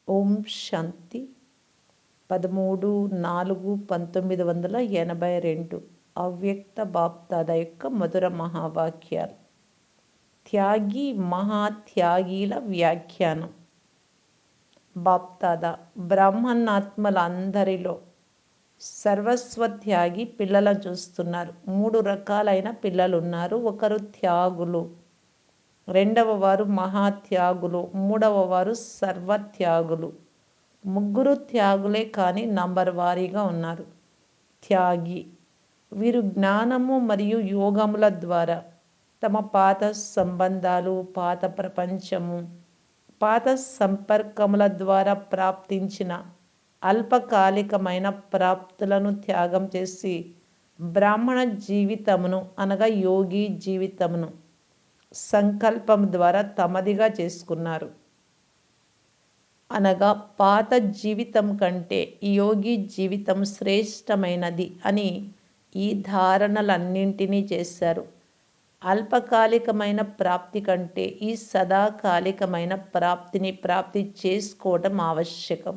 ఓం శాంతి 13/4/1982 అవ్యక్త బాప్దాదా యొక్క మధుర మహావాక్యాలు. త్యాగి మహాత్యాగీల వ్యాఖ్యానం. బాప్దాదా బ్రాహ్మణాత్మలందరిలో సర్వస్వత్యాగి పిల్లలను చూస్తున్నారు. 3 రకాలైన పిల్లలున్నారు. ఒకరు త్యాగులు, రెండవ వారు మహాత్యాగులు, మూడవ వారు సర్వత్యాగులు. ముగ్గురు త్యాగులే కానీ నంబర్ వారీగా ఉన్నారు. త్యాగి వీరు జ్ఞానము మరియు యోగముల ద్వారా తమ పాత సంబంధాలు, పాత ప్రపంచము, పాత సంపర్కముల ద్వారా ప్రాప్తించిన అల్పకాలికమైన ప్రాప్తులను త్యాగం చేసి బ్రాహ్మణ జీవితమును అనగా యోగి జీవితమును సంకల్పం ద్వారా తమదిగా చేసుకున్నారు. అనగా పాత జీవితం కంటే యోగి జీవితం శ్రేష్టమైనది అని ఈ ధారణలన్నింటినీ చేశారు. అల్పకాలికమైన ప్రాప్తి కంటే ఈ సదాకాలికమైన ప్రాప్తిని ప్రాప్తి చేసుకోవటం ఆవశ్యకం.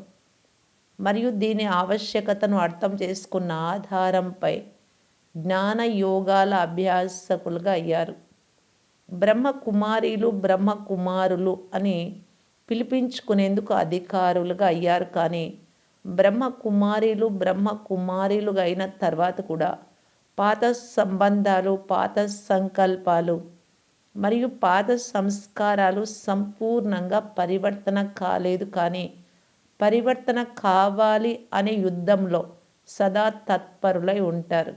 మరియు దీని ఆవశ్యకతను అర్థం చేసుకున్న ఆధారంపై జ్ఞాన యోగాల అభ్యాసకులుగా అయ్యారు. బ్రహ్మకుమారీలు బ్రహ్మకుమారులు అని పిలిపించుకునేందుకు అధికారులుగా అయ్యారు. కానీ బ్రహ్మకుమారీలు బ్రహ్మకుమారీలుగా అయిన తర్వాత కూడా పాత సంబంధాలు, పాత సంకల్పాలు మరియు పాత సంస్కారాలు సంపూర్ణంగా పరివర్తన కాలేదు. కానీ పరివర్తన కావాలి అనే యుద్ధంలో సదా తత్పరులై ఉంటారు.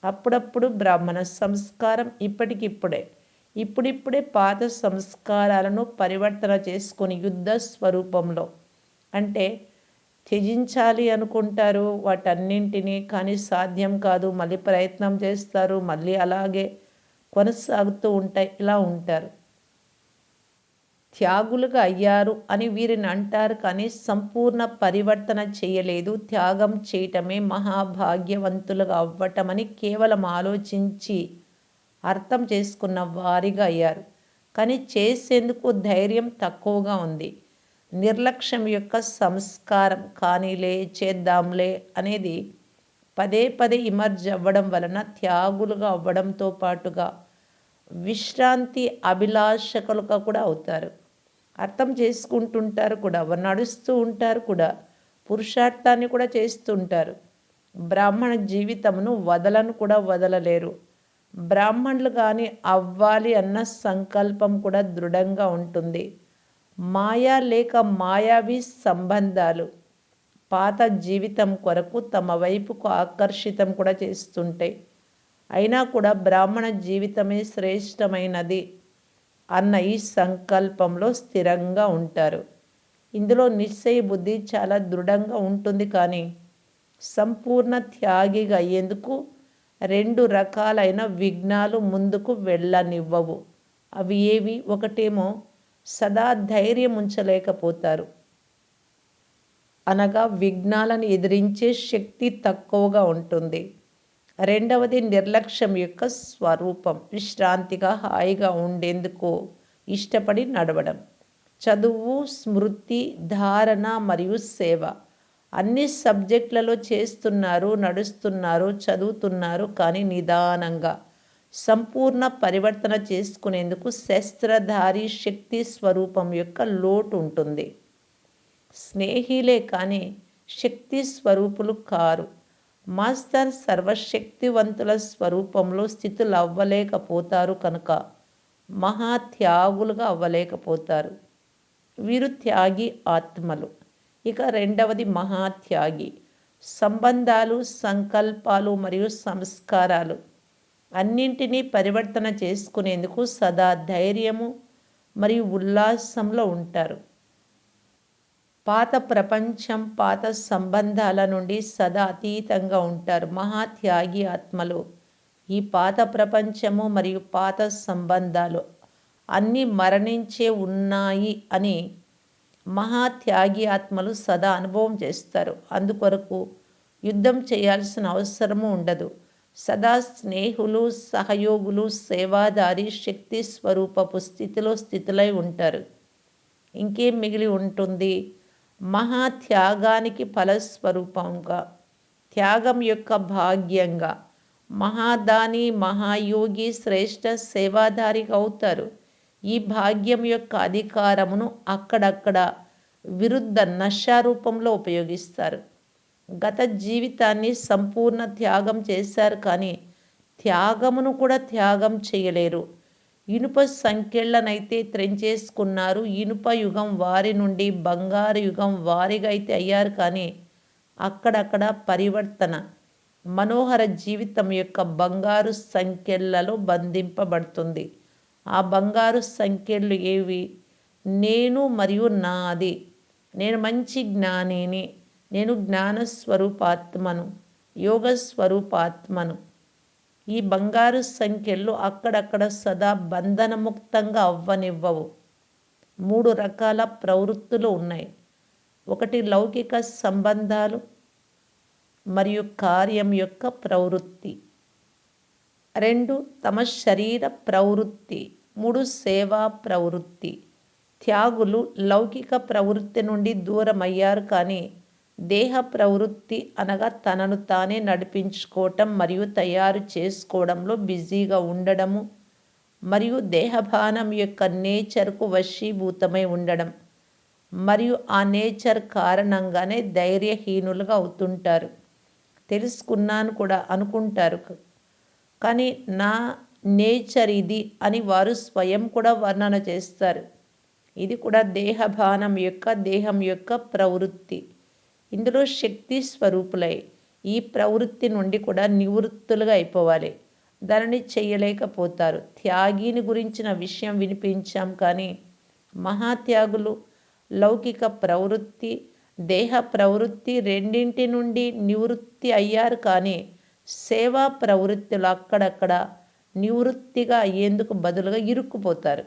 అప్పుడప్పుడు బ్రాహ్మణ సంస్కారం ఇప్పుడిప్పుడే పాత సంస్కారాలను పరివర్తన చేసుకొని యుద్ధ స్వరూపంలో అంటే త్యజించాలి అనుకుంటారు వాటన్నింటినీ. కానీ సాధ్యం కాదు. మళ్ళీ ప్రయత్నం చేస్తారు, మళ్ళీ అలాగే కొనసాగుతూ ఉంటాయి. ఇలా ఉంటారు. త్యాగులుగా అయ్యారు అని వీరిని అంటారు. కానీ సంపూర్ణ పరివర్తన చేయలేదు. త్యాగం చేయటమే మహాభాగ్యవంతులుగా అవ్వటమని కేవలం ఆలోచించి అర్థం చేసుకున్న వారిగా అయ్యారు. కానీ చేసేందుకు ధైర్యం తక్కువగా ఉంది. నిర్లక్ష్యం యొక్క సంస్కారం కానీలే చేద్దాంలే అనేది పదే పదే ఇమర్జ్ అవ్వడం వలన త్యాగులుగా అవ్వడంతో పాటుగా విశ్రాంతి అభిలాషకులుగా కూడా అవుతారు. అర్థం చేసుకుంటుంటారు కూడా, నడుస్తూ ఉంటారు కూడా, పురుషార్థాన్ని కూడా చేస్తుంటారు. బ్రాహ్మణ జీవితమును వదలను కూడా వదలలేరు. బ్రాహ్మణులు కానీ అవ్వాలి అన్న సంకల్పం కూడా దృఢంగా ఉంటుంది. మాయా లేక మాయావి సంబంధాలు పాత జీవితం కొరకు తమ వైపుకు ఆకర్షితం కూడా చేస్తుంటాయి. అయినా కూడా బ్రాహ్మణ జీవితమే శ్రేష్టమైనది అన్న ఈ సంకల్పంలో స్థిరంగా ఉంటారు. ఇందులో నిశ్చయ బుద్ధి చాలా దృఢంగా ఉంటుంది. కానీ సంపూర్ణ త్యాగిగా అయ్యేందుకు 2 రకాలైన విఘ్నాలు ముందుకు వెళ్ళనివ్వవు. అవి ఏవి? ఒకటేమో సదా ధైర్యం ఉంచలేకపోతారు, అనగా విఘ్నాలను ఎదిరించే శక్తి తక్కువగా ఉంటుంది. రెండవది నిర్లక్ష్యం యొక్క స్వరూపం. విశ్రాంతిగా హాయిగా ఉండేందుకు ఇష్టపడి నడవడం. చదువు, స్మృతి, ధారణ మరియు సేవ అన్ని సబ్జెక్టులలో చేస్తున్నారు, నడుస్తున్నారు, చదువుతున్నారు. కానీ నిదానంగా సంపూర్ణ పరివర్తన చేసుకునేందుకు శస్త్రధారి శక్తి స్వరూపం యొక్క లోటు ఉంటుంది. స్నేహిలే కానీ శక్తి స్వరూపులు కారు. మాస్టర్ సర్వశక్తివంతుల స్వరూపంలో స్థితులు అవ్వలేకపోతారు కనుక మహాత్యాగులుగా అవ్వలేకపోతారు. వీరు త్యాగి ఆత్మలు. ఇక రెండవది మహాత్యాగి. సంబంధాలు, సంకల్పాలు మరియు సంస్కారాలు అన్నింటినీ పరివర్తన చేసుకునేందుకు సదా ధైర్యము మరియు ఉల్లాసంలో ఉంటారు. పాత ప్రపంచం, పాత సంబంధాల నుండి సదా అతీతంగా ఉంటారు. మహాత్యాగి ఆత్మలు ఈ పాత ప్రపంచము మరియు పాత సంబంధాలు అన్నీ మరణించే ఉన్నాయి అని మహాత్యాగి ఆత్మలు సదా అనుభవం చేస్తారు. అందుకొరకు యుద్ధం చేయాల్సిన అవసరము ఉండదు. సదా స్నేహులు, సహయోగులు, సేవాదారి శక్తి స్వరూపపు స్థితిలో స్థితులై ఉంటారు. ఇంకేం మిగిలి ఉంటుంది? మహాత్యాగానికి ఫలస్వరూపంగా, త్యాగం యొక్క భాగ్యంగా మహాదాని మహాయోగి శ్రేష్ఠ సేవాధారిగా అవుతారు. ఈ భాగ్యం యొక్క అధికారమును అక్కడక్కడ విరుద్ధ నశా రూపంలో ఉపయోగిస్తారు. గత జీవితాన్ని సంపూర్ణ త్యాగం చేశారు కానీ త్యాగమును కూడా త్యాగం చేయలేరు. ఇనుప సంకెళ్ళనైతే త్రెంచేసుకున్నారు. ఇనుప యుగం వారి నుండి బంగారు యుగం వారిగా అయితే అయ్యారు కానీ అక్కడక్కడ పరివర్తన మనోహర జీవితం యొక్క బంగారు సంకెళ్ళలో బంధింపబడుతుంది. ఆ బంగారు సంకెళ్ళు ఏవి? నేను మరియు నాది, నేను మంచి జ్ఞానిని, నేను జ్ఞానస్వరూపాత్మను, యోగ స్వరూపాత్మను. ఈ బంగారు సంఖ్యలు అక్కడక్కడ సదా బంధనముక్తంగా అవ్వనివ్వవు. 3 రకాల ప్రవృత్తులు ఉన్నాయి. ఒకటి లౌకిక సంబంధాలు మరియు కార్యం యొక్క ప్రవృత్తి. 2 తమ శరీర ప్రవృత్తి. 3 సేవా ప్రవృత్తి. త్యాగులు లౌకిక ప్రవృత్తి నుండి దూరమయ్యారు కానీ దేహ ప్రవృత్తి అనగా తనను తానే నడిపించుకోవటం మరియు తయారు చేసుకోవడంలో బిజీగా ఉండడము మరియు దేహభానం యొక్క నేచర్కు వశీభూతమై ఉండడం మరియు ఆ నేచర్ కారణంగానే ధైర్యహీనులుగా అవుతుంటారు. తెలుసుకున్నాను కూడా అనుకుంటారు కానీ నా నేచర్ ఇది అని వారు స్వయం కూడా వర్ణన చేస్తారు. ఇది కూడా దేహం యొక్క ప్రవృత్తి. ఇందులో శక్తి స్వరూపులై ఈ ప్రవృత్తి నుండి కూడా నివృత్తులుగా అయిపోవాలి. దానిని చేయలేకపోతారు. త్యాగిని గురించిన విషయం వినిపించాం కానీ మహాత్యాగులు లౌకిక ప్రవృత్తి, దేహ ప్రవృత్తి రెండింటి నుండి నివృత్తి అయ్యారు కానీ సేవా ప్రవృత్తులు అక్కడక్కడ నివృత్తిగా అయ్యేందుకు బదులుగా ఇరుక్కుపోతారు.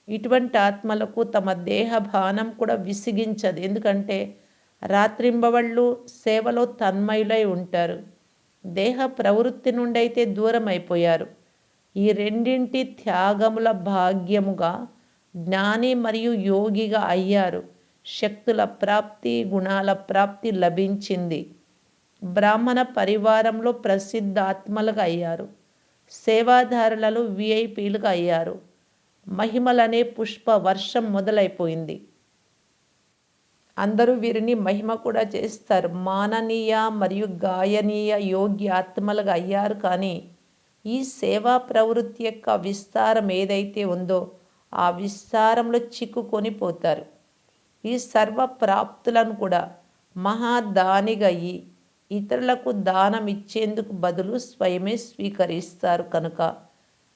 ఇటువంటి ఆత్మలకు తమ దేహభానం కూడా విసిగించదు. ఎందుకంటే రాత్రింబవళ్ళు సేవలో తన్మయులై ఉంటారు. దేహ ప్రవృత్తి నుండి అయితే దూరం అయిపోయారు. ఈ రెండింటి త్యాగముల భాగ్యముగా జ్ఞాని మరియు యోగిగా అయ్యారు. శక్తుల ప్రాప్తి, గుణాల ప్రాప్తి లభించింది. బ్రాహ్మణ పరివారంలో ప్రసిద్ధ ఆత్మలుగా అయ్యారు. సేవాదారులలో విఐపీలుగా అయ్యారు. మహిమలనే పుష్ప వర్షం మొదలైపోయింది. అందరూ వీరిని మహిమ కూడా చేస్తారు. మాననీయ మరియు గాయనీయ యోగ్య ఆత్మలుగా అయ్యారు కానీ ఈ సేవా ప్రవృత్తి యొక్క విస్తారం ఏదైతే ఉందో ఆ విస్తారంలో చిక్కుకొని పోతారు. ఈ సర్వ ప్రాప్తులను కూడా మహాదానిగా అయ్యి ఇతరులకు దానం ఇచ్చేందుకు బదులు స్వయమే స్వీకరిస్తారు కనుక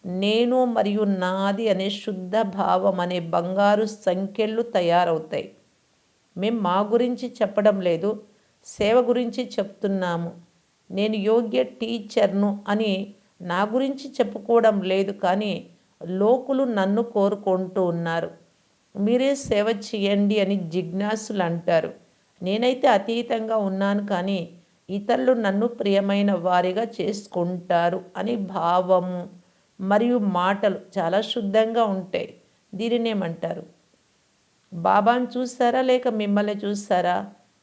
నేను మరియు నాది అనే శుద్ధ భావం అనే బంగారు సంకెళ్ళు తయారవుతాయి. మేం మా గురించి చెప్పడం లేదు, సేవ గురించి చెప్తున్నాము. నేను యోగ్య టీచర్ను అని నా గురించి చెప్పుకోవడం లేదు కానీ లోకులు నన్ను కోరుకుంటూ ఉన్నారు. మీరే సేవ చేయండి అని జిజ్ఞాసులు అంటారు. నేనైతే అతీతంగా ఉన్నాను కానీ ఇతరులు నన్ను ప్రియమైన వారిగా చేసుకుంటారు అని భావము మరియు మాటలు చాలా శుద్ధంగా ఉంటాయి. దీనినేమంటారు? బాబాను చూస్తారా లేక మిమ్మల్ని చూస్తారా?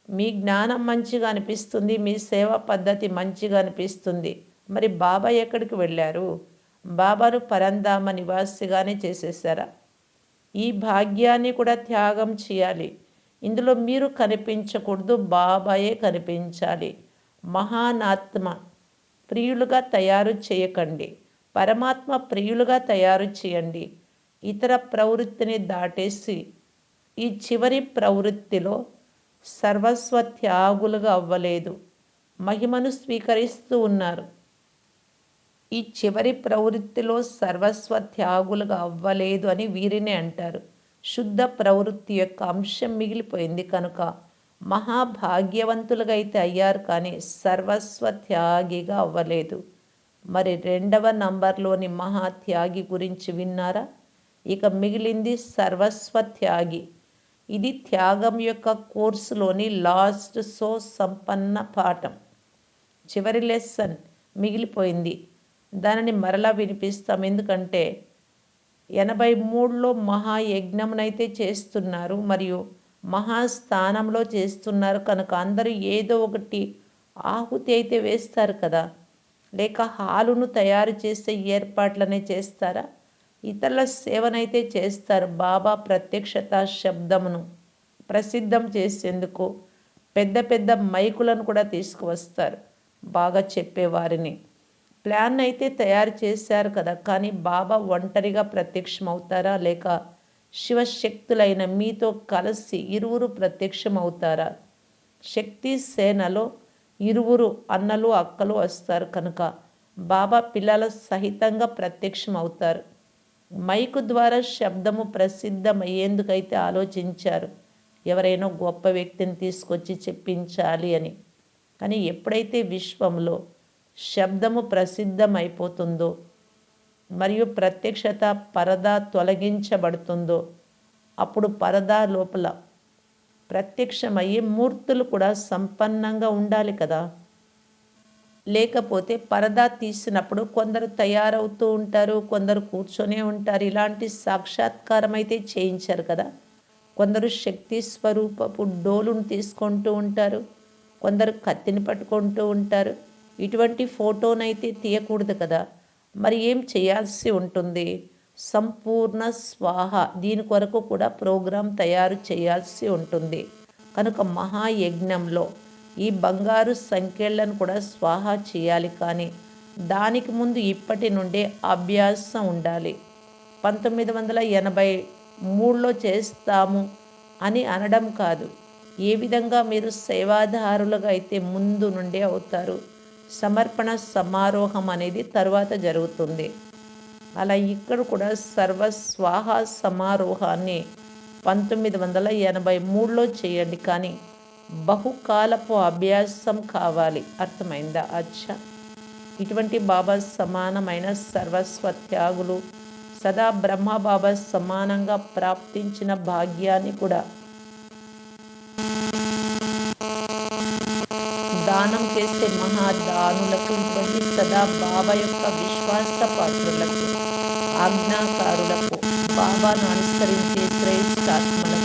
మీ జ్ఞానం మంచిగా అనిపిస్తుంది, మీ సేవా పద్ధతి మంచిగా అనిపిస్తుంది. మరి బాబా ఎక్కడికి వెళ్ళారు? బాబాను పరంధామ నివాసిగానే చేసేసారా? ఈ భాగ్యాన్ని కూడా త్యాగం చేయాలి. ఇందులో మీరు కనిపించకూడదు, బాబాయే కనిపించాలి. మహానాత్మ ప్రియులుగా తయారు చేయకండి, పరమాత్మ ప్రియులుగా తయారు చేయండి. ఇతర ప్రవృత్తిని దాటేసి ఈ చివరి ప్రవృత్తిలో సర్వస్వ త్యాగులుగా అవ్వలేదు, మహిమను స్వీకరిస్తూ ఉన్నారు. ఈ చివరి ప్రవృత్తిలో సర్వస్వ త్యాగులుగా అవ్వలేదు అని వీరినే అంటారు. శుద్ధ ప్రవృత్తి యొక్క అంశం మిగిలిపోయింది కనుక మహాభాగ్యవంతులుగా అయితే అయ్యారు కానీ సర్వస్వ త్యాగిగా అవ్వలేదు. మరి 2వ నంబర్లోని మహాత్యాగి గురించి విన్నారా? ఇక మిగిలింది సర్వస్వ త్యాగి. ఇది త్యాగం యొక్క కోర్సులోని లాస్ట్ సో సంపన్న పాఠం. చివరి లెసన్ మిగిలిపోయింది. దానిని మరలా వినిపిస్తాం. ఎందుకంటే 83లో మహాయజ్ఞమునైతే చేస్తున్నారు మరియు మహాస్థానంలో చేస్తున్నారు కనుక అందరూ ఏదో ఒకటి ఆహుతి అయితే వేస్తారు కదా. లేక హాలును తయారు చేసే ఏర్పాట్లనే చేస్తారా? ఇతరుల సేవనైతే చేస్తారు. బాబా ప్రత్యక్షత శబ్దమును ప్రసిద్ధం చేసేందుకు పెద్ద పెద్ద మైకులను కూడా తీసుకువస్తారు, బాగా చెప్పేవారిని. ప్లాన్ అయితే తయారు చేశారు కదా, కానీ బాబా ఒంటరిగా ప్రత్యక్షమవుతారా, లేక శివశక్తులైన మీతో కలిసి ఇరువురు ప్రత్యక్షమవుతారా? శక్తి సేనలో ఇరువురు అన్నలు అక్కలు వస్తారు కనుక బాబా పిల్లల సహితంగా ప్రత్యక్షమవుతారు. మైకు ద్వారా శబ్దము ప్రసిద్ధమయ్యేందుకైతే ఆలోచించారు, ఎవరైనా గొప్ప వ్యక్తిని తీసుకొచ్చి చెప్పించాలి అని. కానీ ఎప్పుడైతే విశ్వంలో శబ్దము ప్రసిద్ధమైపోతుందో మరియు ప్రత్యక్షత పరదా తొలగించబడుతుందో అప్పుడు పరదా లోపల ప్రత్యక్షమయ్యే మూర్తులు కూడా సంపన్నంగా ఉండాలి కదా. లేకపోతే పరదా తీసినప్పుడు కొందరు తయారవుతూ ఉంటారు, కొందరు కూర్చొనే ఉంటారు. ఇలాంటి సాక్షాత్కారం అయితే చేయించారు కదా. కొందరు శక్తి స్వరూపపు డోలును తీసుకుంటూ ఉంటారు, కొందరు కత్తిని పట్టుకుంటూ ఉంటారు. ఇటువంటి ఫోటోనైతే తీయకూడదు కదా. మరి ఏం చేయాల్సి ఉంటుంది? సంపూర్ణ స్వాహ, దీని కొరకు కూడా ప్రోగ్రాం తయారు చేయాల్సి ఉంటుంది. కనుక మహాయజ్ఞంలో ఈ బంగారు సంఖ్యలను కూడా స్వాహా చేయాలి. కానీ దానికి ముందు ఇప్పటి నుండే అభ్యాసం ఉండాలి. 1983లో చేస్తాము అని అనడం కాదు. ఏ విధంగా మీరు సేవాదారులుగా అయితే ముందు నుండే అవుతారు. సమర్పణ సమారోహం అనేది తర్వాత జరుగుతుంది. అలా ఇక్కడ కూడా సర్వస్వాహ సమారోహాన్ని 1983లో చేయండి. కానీ బహుకాలపు అభ్యాసం కావాలి. అర్థమైందా? అచ్చా. ఇటువంటి బాబా సమానమైన సర్వస్వ త్యాగులు సదా బ్రహ్మబాబా సమానంగా ప్రాప్తించిన భాగ్యాన్ని కూడా దానం చేసే మహాదానులకు, ఇటువంటి సదా బాబా యొక్క విశ్వాస పాత్రులకు, ఆజ్ఞాకారులకు, బాబాను అనుసరించే శ్రేష్ఠాత్మలకు